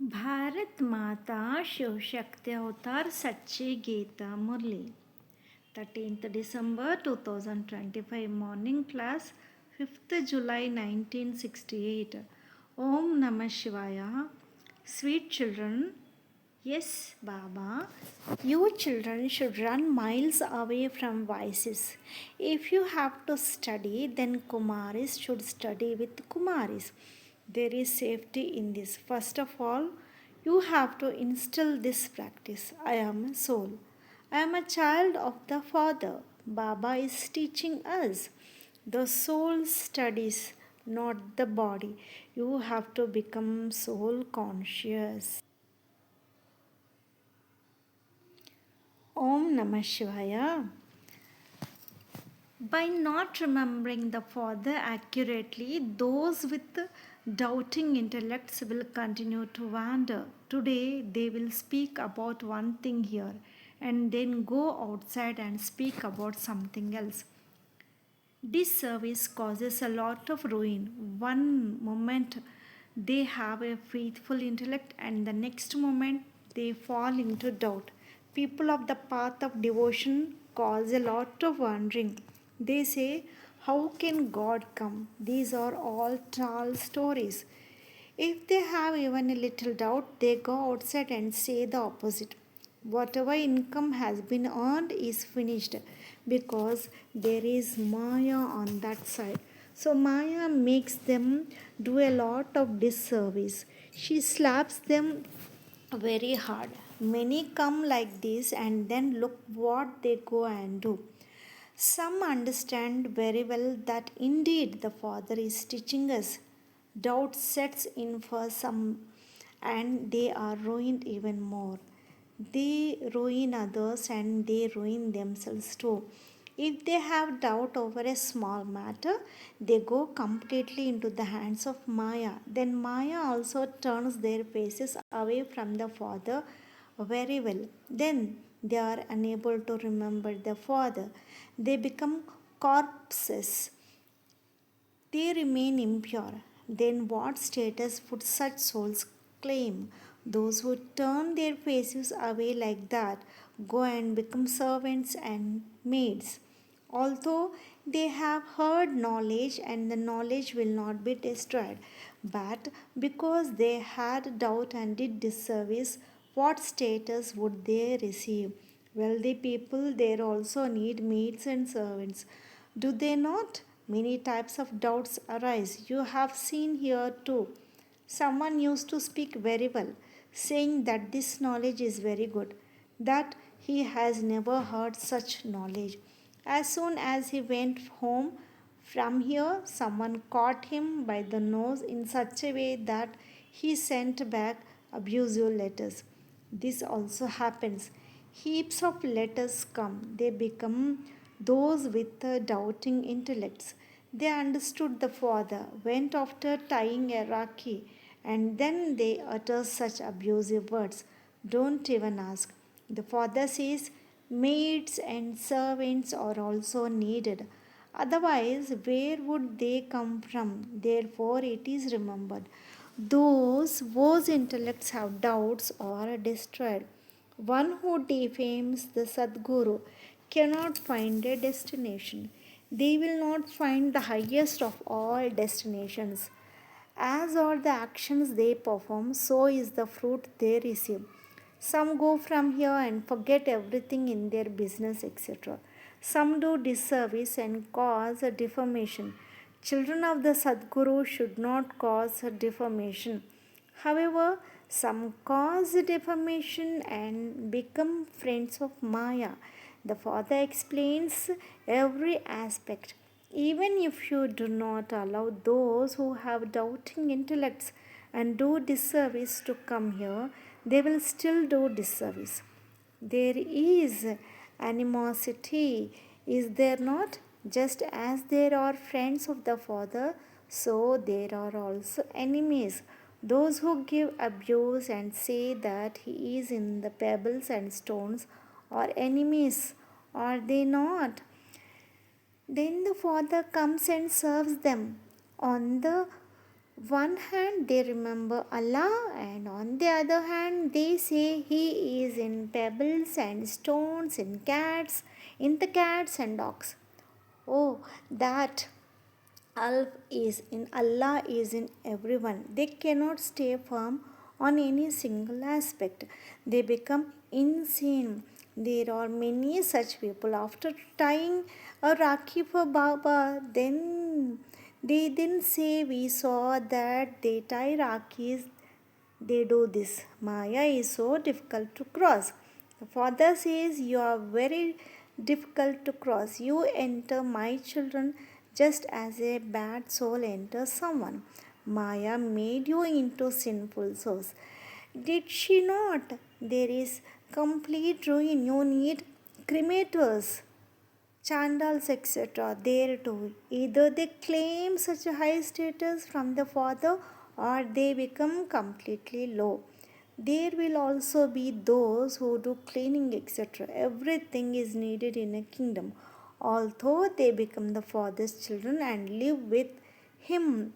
भारत माता शिव शक्ति अवतार सच्ची गीता मुरली 13th December 2025 morning class 5th July 1968 Om Namah Shivaya. Sweet children, yes, Baba, you children should run miles away from vices. If you have to study, then Kumaris should study with Kumaris. There is safety in this. First of all, you have to instill this practice. I am a soul. I am a child of the Father. Baba is teaching us. The soul studies, not the body. You have to become soul conscious. Om Namah Shivaya. By not remembering the Father accurately, those with doubting intellects will continue to wander. Today, they will speak about one thing here and then go outside and speak about something else. Disservice causes a lot of ruin. One moment they have a faithful intellect, and the next moment they fall into doubt. People of the path of devotion cause a lot of wandering. They say, how can God come? These are all tall stories. If they have even a little doubt, they go outside and say the opposite. Whatever income has been earned is finished because there is Maya on that side. So Maya makes them do a lot of disservice. She slaps them very hard. Many come like this and then look what they go and do. Some understand very well that indeed the Father is teaching us. Doubt sets in for some and they are ruined even more. They ruin others and they ruin themselves too. If they have doubt over a small matter, they go completely into the hands of Maya. Then Maya also turns their faces away from the Father very well. Then they are unable to remember the Father. They become corpses. They remain impure. Then what status would such souls claim? Those who turn their faces away like that go and become servants and maids. Although they have heard knowledge and the knowledge will not be destroyed, but because they had doubt and did disservice, what status would they receive? Wealthy people there also need maids and servants. Do they not? Many types of doubts arise. You have seen here too. Someone used to speak very well, saying that this knowledge is very good, that he has never heard such knowledge. As soon as he went home from here, someone caught him by the nose in such a way that he sent back abusive letters. This also happens. Heaps of letters come. They become those with doubting intellects. They understood the Father, went after tying a rakhi, and then they utter such abusive words. Don't even ask. The Father says, maids and servants are also needed. Otherwise, where would they come from? Therefore, it is remembered. Those whose intellects have doubts are destroyed. One who defames the Sadguru cannot find a destination. They will not find the highest of all destinations. As are the actions they perform, so is the fruit they receive. Some go from here and forget everything in their business, etc. Some do disservice and cause a defamation. Children of the Sadguru should not cause a defamation. However, some cause defamation and become friends of Maya. The Father explains every aspect. Even if you do not allow those who have doubting intellects and do disservice to come here, they will still do disservice. There is animosity, is there not? Just as there are friends of the Father, so there are also enemies. Those who give abuse and say that he is in the pebbles and stones are enemies, are they not? Then the Father comes and serves them. On the One hand they remember Allah, and on the other hand they say He is in pebbles and stones, in the cats and dogs. Oh, that Allah is in everyone. They cannot stay firm on any single aspect. They become insane. There are many such people. After tying a Rakhi for Baba, then say we saw that they tie Rakhis, they do this. Maya is so difficult to cross. The father says, you are very difficult to cross. You enter my children just as a bad soul enters someone. Maya made you into sinful souls. Did she not? There is complete ruin. You need cremators. Chandals, etc., there too. Either they claim such a high status from the father or they become completely low. There will also be those who do cleaning, etc. Everything is needed in a kingdom. Although they become the father's children and live with him,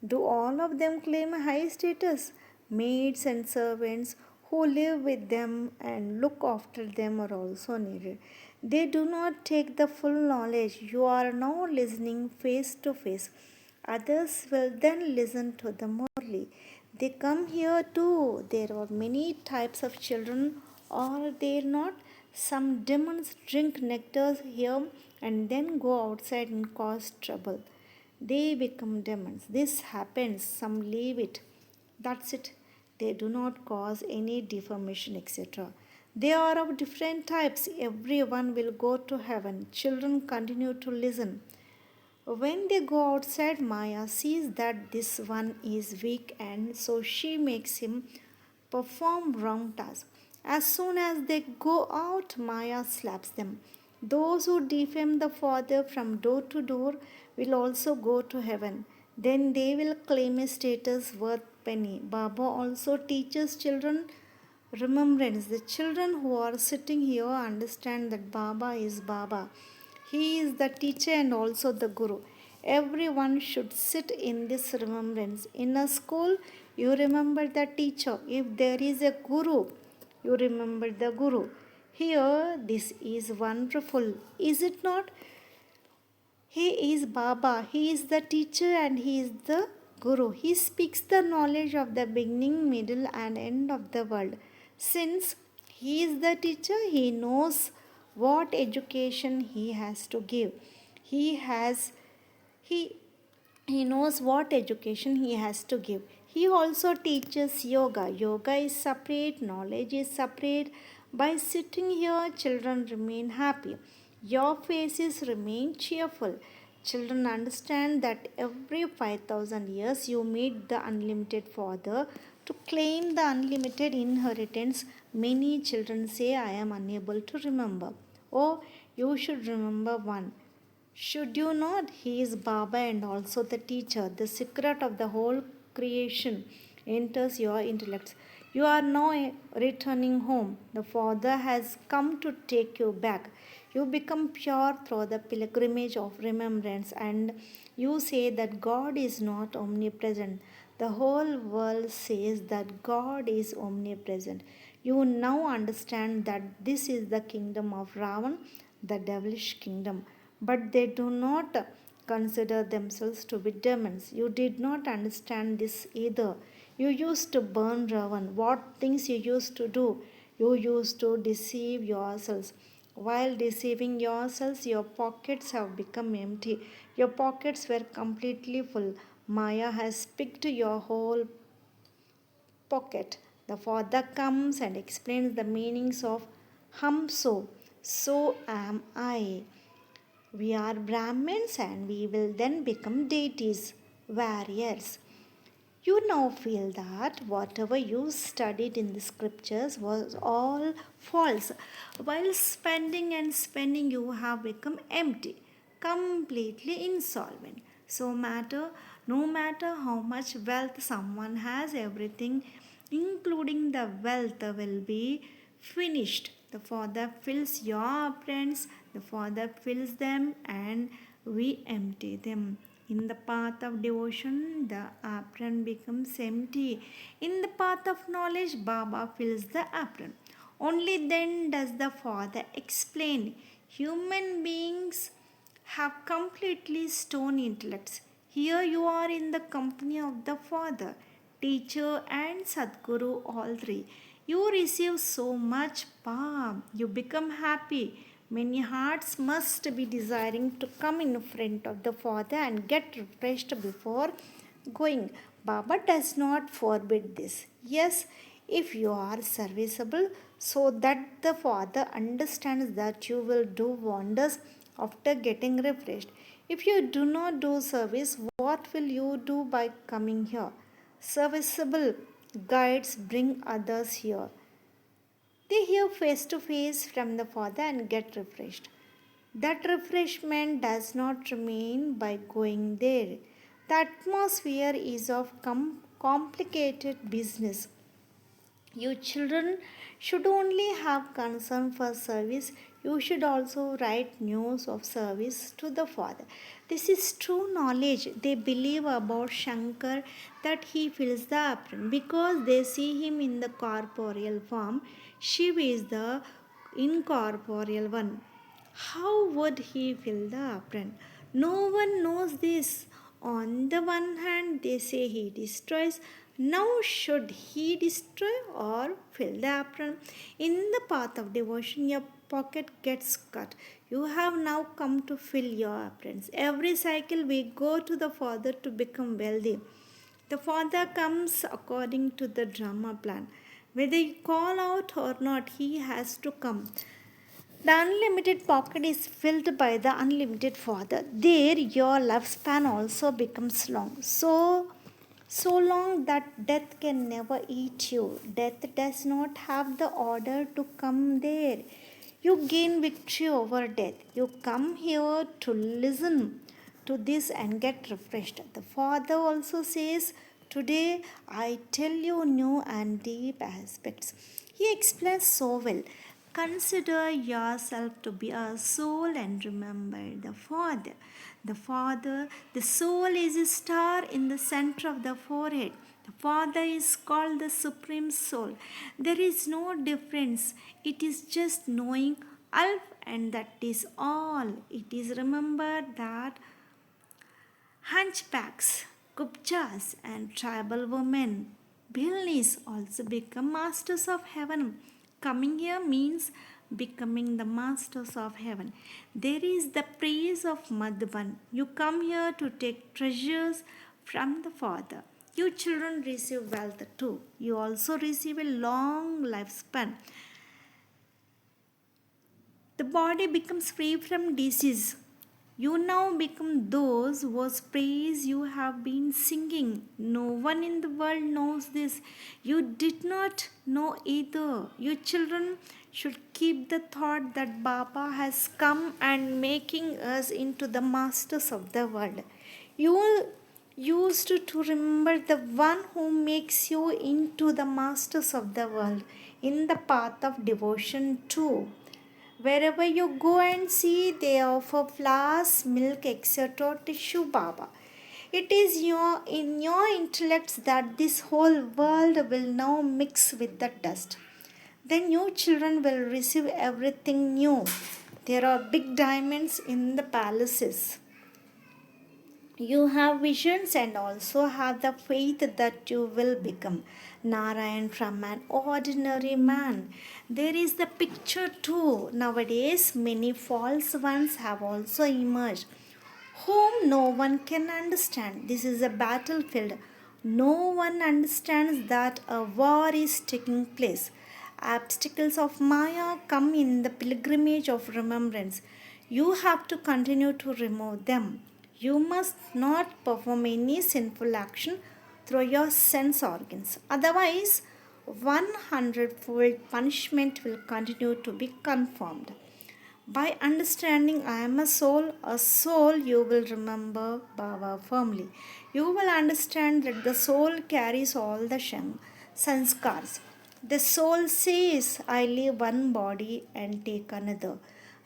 do all of them claim a high status? Maids and servants who live with them and look after them are also needed. They do not take the full knowledge. You are now listening face to face. Others will then listen to the Murli. They come here too. There are many types of children, are there not? Some demons drink nectar here and then go outside and cause trouble. They become demons. This happens. Some leave it. That's it. They do not cause any deformation, etc. They are of different types. Everyone will go to heaven. Children continue to listen. When they go outside, Maya sees that this one is weak and so she makes him perform wrong tasks. As soon as they go out, Maya slaps them. Those who defame the Father from door to door will also go to heaven. Then they will claim a status worth penny. Baba also teaches children remembrance. The children who are sitting here understand that Baba is Baba. He is the teacher and also the Guru. Everyone should sit in this remembrance. In a school, you remember the teacher. If there is a Guru, you remember the Guru. Here, this is wonderful, is it not? He is Baba, he is the teacher and he is the Guru. He speaks the knowledge of the beginning, middle, and end of the world. Since he is the teacher, he knows what education he has to give. He has he he knows what education he has to give. He also teaches yoga. Yoga is separate, knowledge is separate. By sitting here, children remain happy. Your faces remain cheerful. Children understand that every 5,000 years you meet the unlimited Father to claim the unlimited inheritance. Many children say, I am unable to remember. Oh, you should remember one. Should you not? He is Baba and also the teacher. The secret of the whole creation enters your intellect. You are now returning home. The Father has come to take you back. You become pure through the pilgrimage of remembrance, and you say that God is not omnipresent. The whole world says that God is omnipresent. You now understand that this is the kingdom of Ravan, the devilish kingdom, but they do not consider themselves to be demons. You did not understand this either. You used to burn Ravan. What things you used to do? You used to deceive yourselves. While deceiving yourselves, your pockets have become empty. Your pockets were completely full. Maya has picked your whole pocket. The father comes and explains the meanings of hum so am I. We are Brahmins and we will then become deities, warriors. You now feel that whatever you studied in the scriptures was all false. While spending and spending, you have become empty, completely insolvent. No matter how much wealth someone has, everything, including the wealth, will be finished. The Father fills your friends, the Father fills them, and we empty them. In the path of devotion, the apron becomes empty. In the path of knowledge, Baba fills the apron. Only then does the Father explain. Human beings have completely stone intellects. Here you are in the company of the Father, Teacher, and Sadguru, all three. You receive so much power. You become happy. Many hearts must be desiring to come in front of the Father and get refreshed before going. Baba does not forbid this. Yes, if you are serviceable, so that the Father understands that you will do wonders after getting refreshed. If you do not do service, what will you do by coming here? Serviceable guides bring others here. They hear face to face from the Father and get refreshed. That refreshment does not remain by going there. The atmosphere is of complicated business. You children should only have concern for service. You should also write news of service to the Father. This is true knowledge. They believe about Shankar that he fills the apron because they see him in the corporeal form. Shiva is the incorporeal one. How would he fill the apron? No one knows this. On the one hand, they say he destroys. Now, should he destroy or fill the apron? In the path of devotion, your pocket gets cut. You have now come to fill your aprons. Every cycle, we go to the Father to become wealthy. The Father comes according to the drama plan. Whether you call out or not, he has to come. The unlimited pocket is filled by the unlimited Father. There, your lifespan also becomes long. So long that death can never eat you. Death does not have the order to come there. You gain victory over death. You come here to listen to this and get refreshed. The Father also says, today I tell you new and deep aspects. He explains so well. Consider yourself to be a soul and remember the Father. The Father, the soul is a star in the center of the forehead. The Father is called the Supreme Soul. There is no difference. It is just knowing Alf, and that is all. It is remembered that hunchbacks, kupchas, and tribal women, Bhilnis also become masters of heaven. Coming here means becoming the masters of heaven. There is the praise of Madhavan. You come here to take treasures from the Father. You children receive wealth too. You also receive a long lifespan. The body becomes free from disease. You now become those whose praise you have been singing. No one in the world knows this. You did not know either. You children should keep the thought that Baba has come and making us into the masters of the world. You used to remember the one who makes you into the masters of the world in the path of devotion too. Wherever you go and see, they offer flowers, milk, etc. to Shiv Baba. It is in your intellects that this whole world will now mix with the dust. Then you children will receive everything new. There are big diamonds in the palaces. You have visions and also have the faith that you will become Narayan from an ordinary man. There is the picture too. Nowadays, many false ones have also emerged, whom no one can understand. This is a battlefield. No one understands that a war is taking place. Obstacles of Maya come in the pilgrimage of remembrance. You have to continue to remove them. You must not perform any sinful action through your sense organs. Otherwise, 100-fold punishment will continue to be confirmed. By understanding I am a soul you will remember Baba firmly. You will understand that the soul carries all the sanskars. The soul says, I leave one body and take another.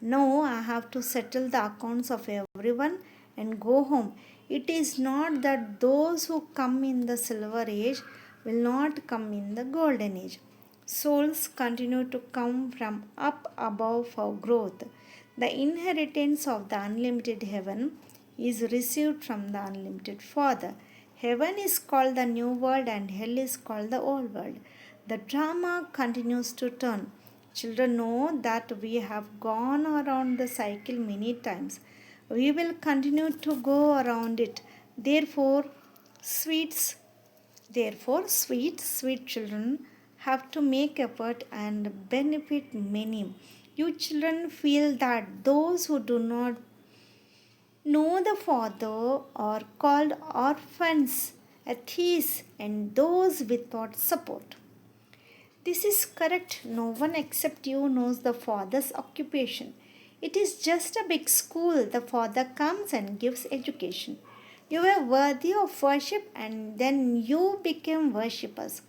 No, I have to settle the accounts of everyone and go home. It is not that those who come in the silver age will not come in the golden age. Souls continue to come from up above for growth. The inheritance of the unlimited heaven is received from the unlimited Father. Heaven is called the new world and hell is called the old world. The drama continues to turn. Children know that we have gone around the cycle many times. We will continue to go around it. Therefore, sweets sweet children have to make effort and benefit many. You children feel that those who do not know the Father are called orphans, atheists, and those without support. This is correct. No one except you knows the Father's occupation. It is just a big school. The Father comes and gives education. You were worthy of worship and then you became worshippers.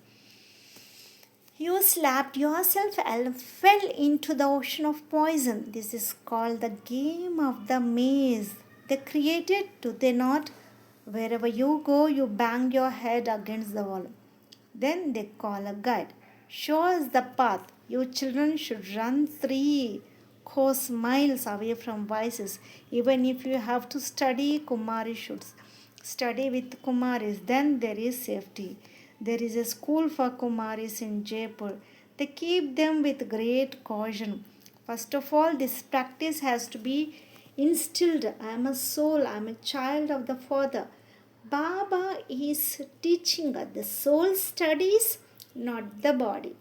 You slapped yourself and fell into the ocean of poison. This is called the game of the maze. They created, do they not? Wherever you go, you bang your head against the wall. Then they call a guide. Show us the path. You children should run 3 course miles away from vices. Even if you have to study, Kumari should study with Kumaris. Then there is safety. There is a school for Kumaris in Jaipur. They keep them with great caution. First of all, this practice has to be instilled. I am a soul, I am a child of the Father. Baba is teaching us the soul studies, not the body.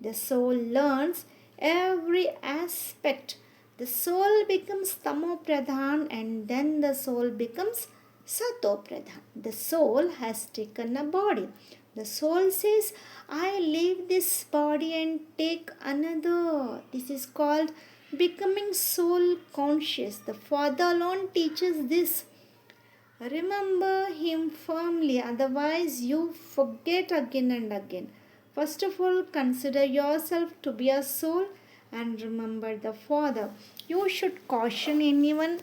The soul learns every aspect. The soul becomes Tamo Pradhan and then the soul becomes Sato Pradhan. The soul has taken a body. The soul says, I leave this body and take another. This is called becoming soul conscious. The Father alone teaches this. Remember him firmly, otherwise you forget again and again. First of all, consider yourself to be a soul and remember the Father. You should caution anyone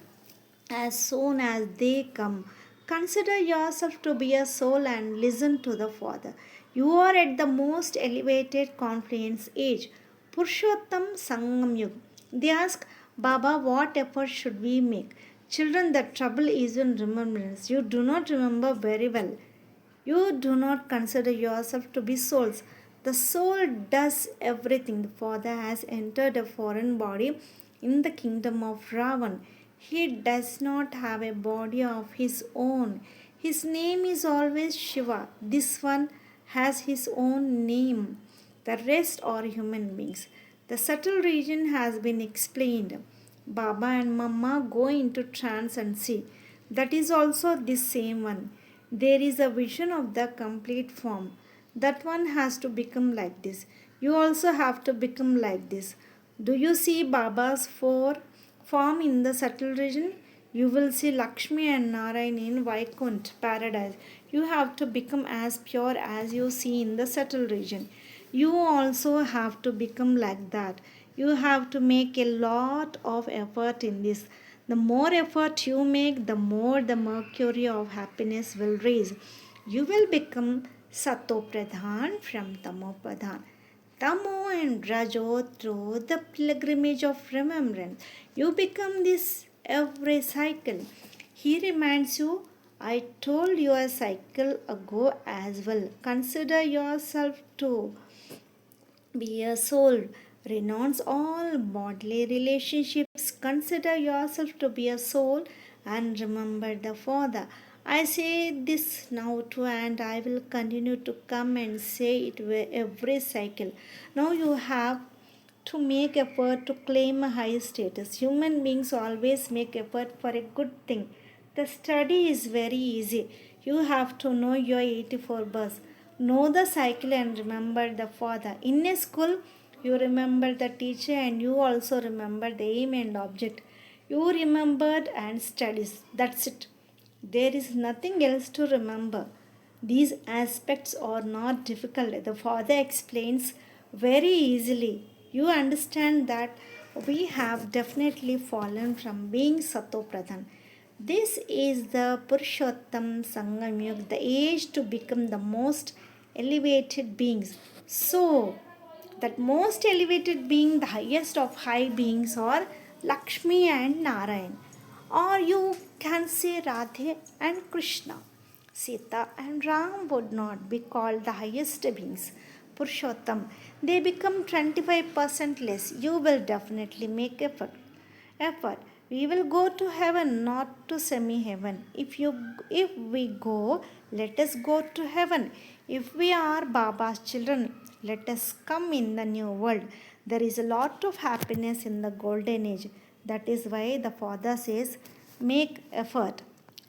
as soon as they come. Consider yourself to be a soul and listen to the Father. You are at the most elevated confluence age, Purushottam Sangam Yug. They ask, Baba, what effort should we make? Children, the trouble is in remembrance. You do not remember very well. You do not consider yourself to be souls. The soul does everything. The Father has entered a foreign body in the kingdom of Ravan. He does not have a body of his own. His name is always Shiva. This one has his own name. The rest are human beings. The subtle region has been explained. Baba and Mama go into trance and see. That is also this same one. There is a vision of the complete form. That one has to become like this. You also have to become like this. Do you see Baba's form in the subtle region? You will see Lakshmi and Narayan in Vaikunt paradise. You have to become as pure as you see in the subtle region. You also have to become like that. You have to make a lot of effort in this. The more effort you make, the more the mercury of happiness will raise. You will become Sato Pradhan from Tamo Pradhan. Tamo and Rajo through the pilgrimage of remembrance. You become this every cycle. He reminds you, I told you a cycle ago as well. Consider yourself to be a soul. Renounce all bodily relationships. Consider yourself to be a soul and remember the Father. I say this now too, and I will continue to come and say it every cycle. Now you have to make effort to claim a high status. Human beings always make effort for a good thing. The study is very easy. You have to know your 84 bus. Know the cycle and remember the Father. In a school, you remember the teacher and you also remember the aim and object. You remembered and studies. That's it. There is nothing else to remember. These aspects are not difficult. The Father explains very easily. You understand that we have definitely fallen from being Sato Pradhan. This is the Purushottam Sangam Yuga, the age to become the most elevated beings. So, that most elevated being, the highest of high beings, are Lakshmi and Narayan. Or you can say Radhe and Krishna. Sita and Ram would not be called the highest beings. Purushottam, they become 25% less. You will definitely make effort. We will go to heaven, not to semi heaven. If we go, let us go to heaven. If we are Baba's children, let us come in the new world. There is a lot of happiness in the golden age. That is why the father says, make effort.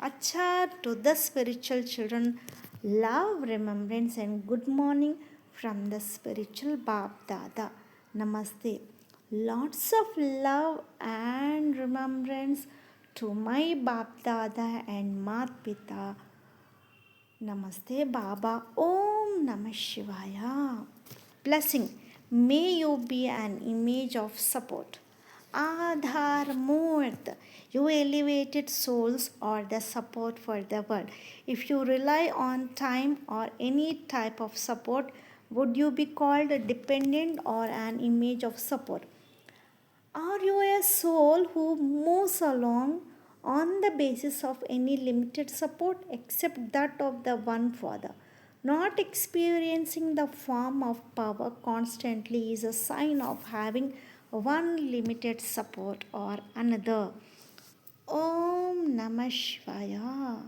Acha, to the spiritual children, love, remembrance, and good morning from the spiritual Bab Dada. Namaste. Lots of love and remembrance to my Bab Dada and Mat Pita. Namaste Baba. Om Namah Shivaya. Blessing. May you be an image of support. Aadhar Murt. You elevated souls are the support for the world. If you rely on time or any type of support, would you be called a dependent or an image of support? Are you a soul who moves along on the basis of any limited support except that of the one Father? Not experiencing the form of power constantly is a sign of having one limited support or another. Om Namah Shivaya.